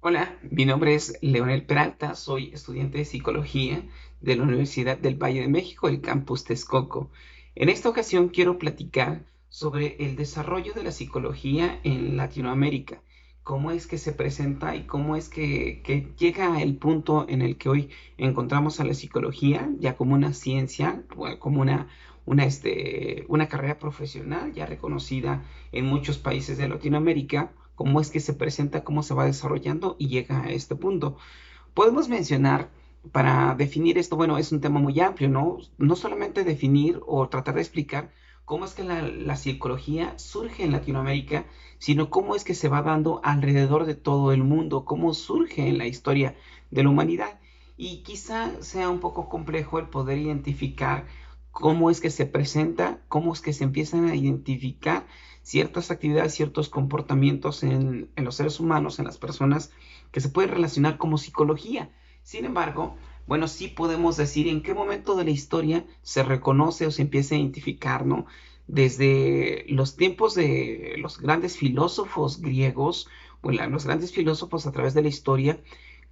Hola, mi nombre es Leonel Peralta, soy estudiante de psicología de la Universidad del Valle de México, el campus Texcoco. En esta ocasión quiero platicar sobre el desarrollo de la psicología en Latinoamérica, cómo es que se presenta y cómo es que llega el punto en el que hoy encontramos a la psicología ya como una ciencia, como una carrera profesional ya reconocida en muchos países de Latinoamérica, cómo es que se presenta, cómo se va desarrollando y llega a este punto. Podemos mencionar, para definir esto, bueno, es un tema muy amplio, ¿no? No solamente definir o tratar de explicar cómo es que la psicología surge en Latinoamérica, sino cómo es que se va dando alrededor de todo el mundo, cómo surge en la historia de la humanidad. Y quizá sea un poco complejo el poder identificar cómo es que se presenta, cómo es que se empiezan a identificar ciertas actividades, ciertos comportamientos en los seres humanos, en las personas, que se pueden relacionar como psicología. Sin embargo, bueno, sí podemos decir en qué momento de la historia se reconoce o se empieza a identificar, ¿no? Desde los tiempos de los grandes filósofos griegos, bueno, los grandes filósofos a través de la historia,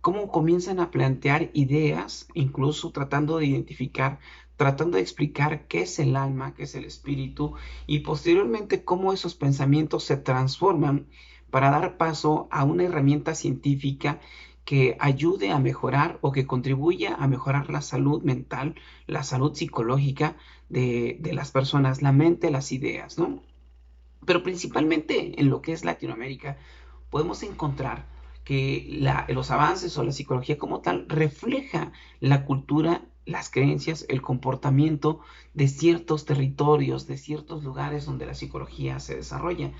cómo comienzan a plantear ideas, incluso tratando de identificar, tratando de explicar qué es el alma, qué es el espíritu, y posteriormente cómo esos pensamientos se transforman para dar paso a una herramienta científica que ayude a mejorar o que contribuya a mejorar la salud mental, la salud psicológica de las personas, la mente, las ideas, ¿no? Pero principalmente en lo que es Latinoamérica, podemos encontrar que los avances o la psicología como tal refleja la cultura, las creencias, el comportamiento de ciertos territorios, de ciertos lugares donde la psicología se desarrolla.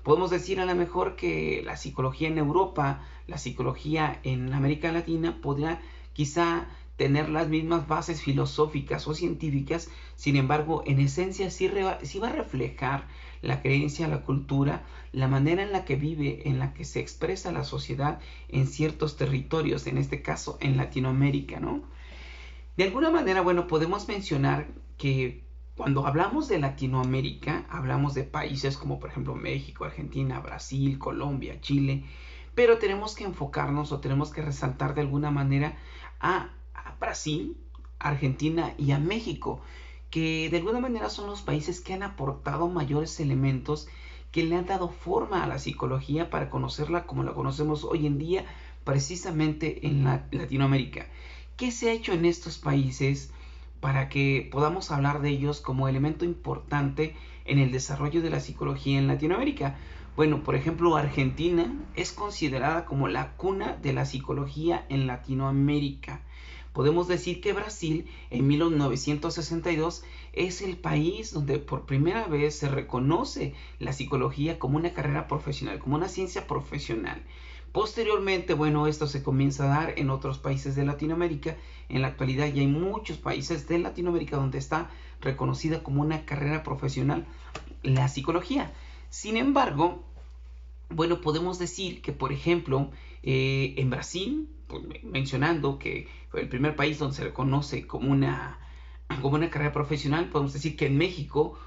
Podemos decir a lo mejor que la psicología en Europa, la psicología en América Latina podría quizá tener las mismas bases filosóficas o científicas, sin embargo, en esencia sí va a reflejar la creencia, la cultura, la manera en la que vive, en la que se expresa la sociedad en ciertos territorios, en este caso en Latinoamérica, ¿no? De alguna manera, bueno, podemos mencionar que cuando hablamos de Latinoamérica, hablamos de países como por ejemplo México, Argentina, Brasil, Colombia, Chile, pero tenemos que enfocarnos o tenemos que resaltar de alguna manera a Brasil, Argentina y a México, que de alguna manera son los países que han aportado mayores elementos que le han dado forma a la psicología para conocerla como la conocemos hoy en día, precisamente en Latinoamérica. ¿Qué se ha hecho en estos países para que podamos hablar de ellos como elemento importante en el desarrollo de la psicología en Latinoamérica? Bueno, por ejemplo, Argentina es considerada como la cuna de la psicología en Latinoamérica. Podemos decir que Brasil en 1962 es el país donde por primera vez se reconoce la psicología como una carrera profesional, como una ciencia profesional. Posteriormente, bueno, esto se comienza a dar en otros países de Latinoamérica. En la actualidad ya hay muchos países de Latinoamérica donde está reconocida como una carrera profesional la psicología. Sin embargo, bueno, podemos decir que, por ejemplo, en Brasil, pues, mencionando que fue el primer país donde se reconoce como una carrera profesional, podemos decir que en México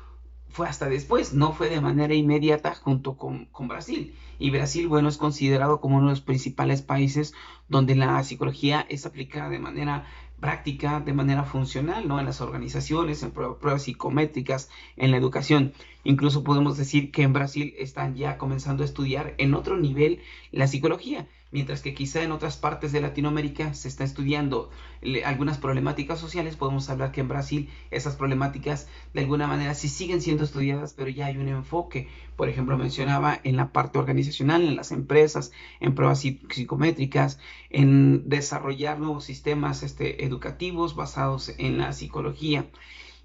fue hasta después, no fue de manera inmediata junto con Brasil. Y Brasil, bueno, es considerado como uno de los principales países donde la psicología es aplicada de manera práctica, de manera funcional, ¿no? En las organizaciones, en pruebas psicométricas, en la educación. Incluso podemos decir que en Brasil están ya comenzando a estudiar en otro nivel la psicología, mientras que quizá en otras partes de Latinoamérica se está estudiando algunas problemáticas sociales. Podemos hablar que en Brasil esas problemáticas de alguna manera sí siguen siendo estudiadas, pero ya hay un enfoque. Por ejemplo, mencionaba en la parte organizacional, en las empresas, en pruebas psicométricas, en desarrollar nuevos sistemas educativos basados en la psicología.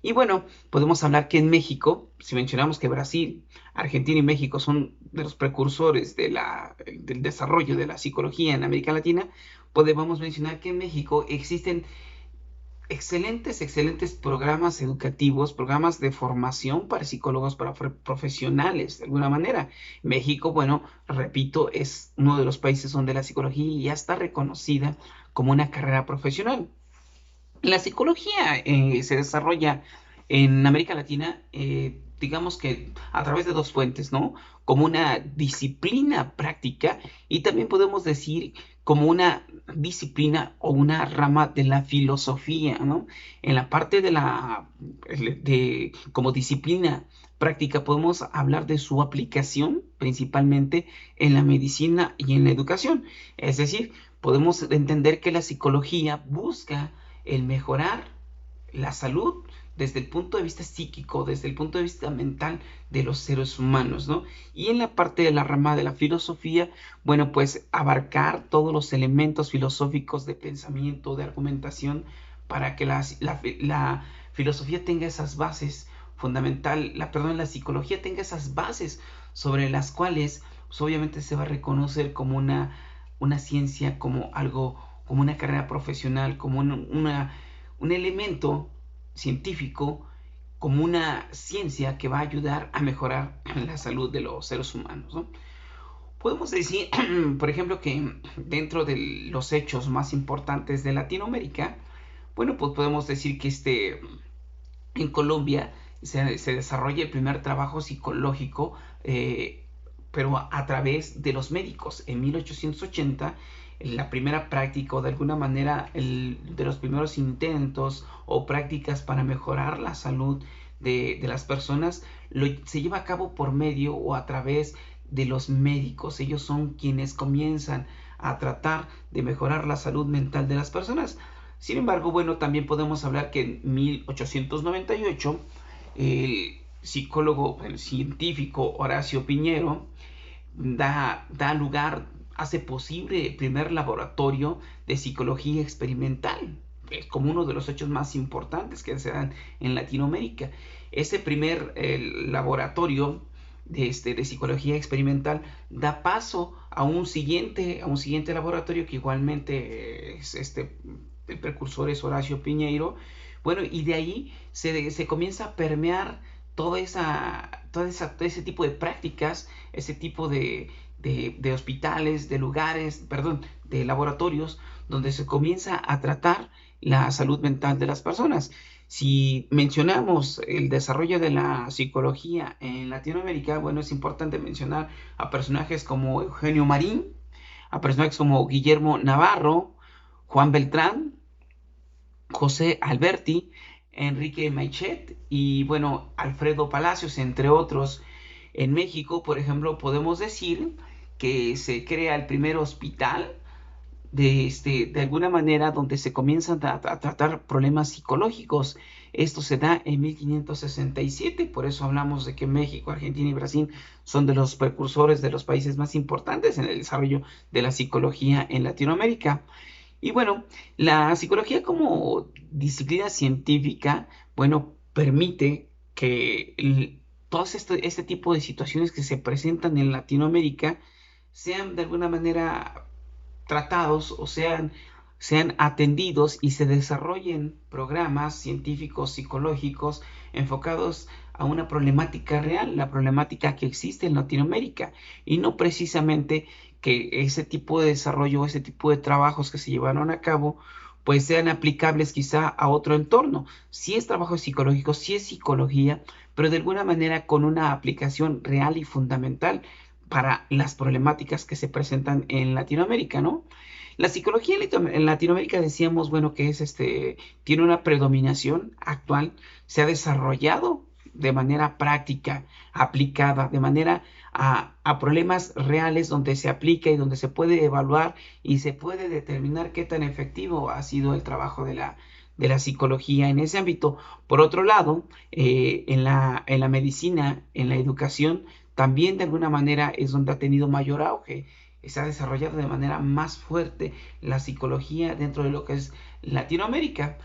Y bueno, podemos hablar que en México, si mencionamos que Brasil, Argentina y México son de los precursores del desarrollo de la psicología en América Latina, podemos mencionar que en México existen excelentes programas educativos, programas de formación para psicólogos, para profesionales, de alguna manera. México, bueno, repito, es uno de los países donde la psicología ya está reconocida como una carrera profesional. La psicología se desarrolla en América Latina. digamos que a través de dos fuentes, ¿no? Como una disciplina práctica y también podemos decir como una disciplina o una rama de la filosofía, ¿no? En la parte como disciplina práctica podemos hablar de su aplicación principalmente en la medicina y en la educación. Es decir, podemos entender que la psicología busca el mejorar la salud desde el punto de vista psíquico, desde el punto de vista mental de los seres humanos, ¿no? Y en la parte de la rama de la filosofía, bueno, pues abarcar todos los elementos filosóficos de pensamiento, de argumentación, para que la filosofía tenga esas bases la psicología tenga esas bases sobre las cuales, pues, obviamente se va a reconocer como una ciencia, como algo, como una carrera profesional, como un elemento científico, como una ciencia que va a ayudar a mejorar la salud de los seres humanos, ¿no? Podemos decir, por ejemplo, que dentro de los hechos más importantes de Latinoamérica, bueno, pues podemos decir que en Colombia se desarrolla el primer trabajo psicológico, pero a través de los médicos. En 1880, la primera práctica o de alguna manera de los primeros intentos o prácticas para mejorar la salud de las personas se lleva a cabo por medio o a través de los médicos. Ellos son quienes comienzan a tratar de mejorar la salud mental de las personas. Sin embargo, bueno, también podemos hablar que en 1898 el psicólogo, el científico Horacio Piñero hace posible el primer laboratorio de psicología experimental. Es como uno de los hechos más importantes que se dan en Latinoamérica. Ese primer laboratorio de psicología experimental da paso a un siguiente laboratorio que igualmente el precursor es Horacio Piñeiro. Bueno, y de ahí se comienza a permear todo ese tipo de prácticas, ese tipo de hospitales, de lugares, perdón, de laboratorios, donde se comienza a tratar la salud mental de las personas. Si mencionamos el desarrollo de la psicología en Latinoamérica, bueno, es importante mencionar a personajes como Eugenio Marín, a personajes como Guillermo Navarro, Juan Beltrán, José Alberti, Enrique Maichet y bueno, Alfredo Palacios, entre otros. En México, por ejemplo, podemos decir que se crea el primer hospital de alguna manera donde se comienzan a tratar problemas psicológicos. Esto se da en 1567, por eso hablamos de que México, Argentina y Brasil son de los precursores de los países más importantes en el desarrollo de la psicología en Latinoamérica. Y bueno, la psicología como disciplina científica, bueno, permite que todos este tipo de situaciones que se presentan en Latinoamérica sean de alguna manera tratados o sean atendidos y se desarrollen programas científicos, psicológicos enfocados a una problemática real, la problemática que existe en Latinoamérica, y no precisamente que ese tipo de desarrollo, ese tipo de trabajos que se llevaron a cabo, pues sean aplicables quizá a otro entorno. Sí es trabajo psicológico, sí es psicología, pero de alguna manera con una aplicación real y fundamental para las problemáticas que se presentan en Latinoamérica, ¿no? La psicología en Latinoamérica decíamos, bueno, que tiene una predominación actual, se ha desarrollado de manera práctica, aplicada, de manera a problemas reales donde se aplica y donde se puede evaluar y se puede determinar qué tan efectivo ha sido el trabajo de la psicología en ese ámbito. Por otro lado, en la medicina, en la educación, también de alguna manera es donde ha tenido mayor auge. Se ha desarrollado de manera más fuerte la psicología dentro de lo que es Latinoamérica.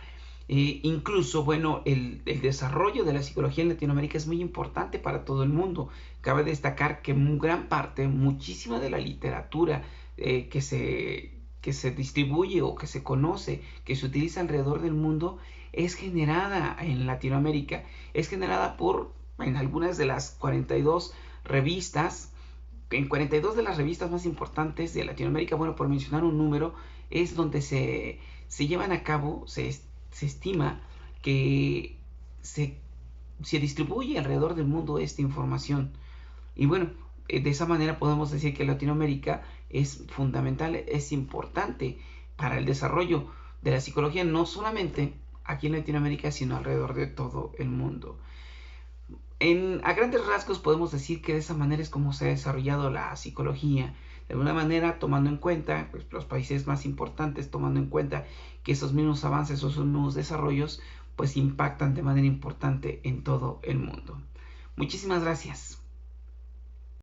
Incluso, bueno, el desarrollo de la psicología en Latinoamérica es muy importante para todo el mundo. Cabe destacar que gran parte, muchísima de la literatura que se distribuye o que se conoce, que se utiliza alrededor del mundo, es generada en Latinoamérica. Es generada en algunas de las 42 revistas, en 42 de las revistas más importantes de Latinoamérica, bueno, por mencionar un número, es donde se llevan a cabo, se estima que se se distribuye alrededor del mundo esta información. Y bueno, de esa manera podemos decir que Latinoamérica es fundamental, es importante para el desarrollo de la psicología, no solamente aquí en Latinoamérica, sino alrededor de todo el mundo. A grandes rasgos podemos decir que de esa manera es como se ha desarrollado la psicología. De alguna manera, tomando en cuenta pues, los países más importantes, tomando en cuenta que esos mismos avances o esos mismos desarrollos pues impactan de manera importante en todo el mundo. Muchísimas gracias.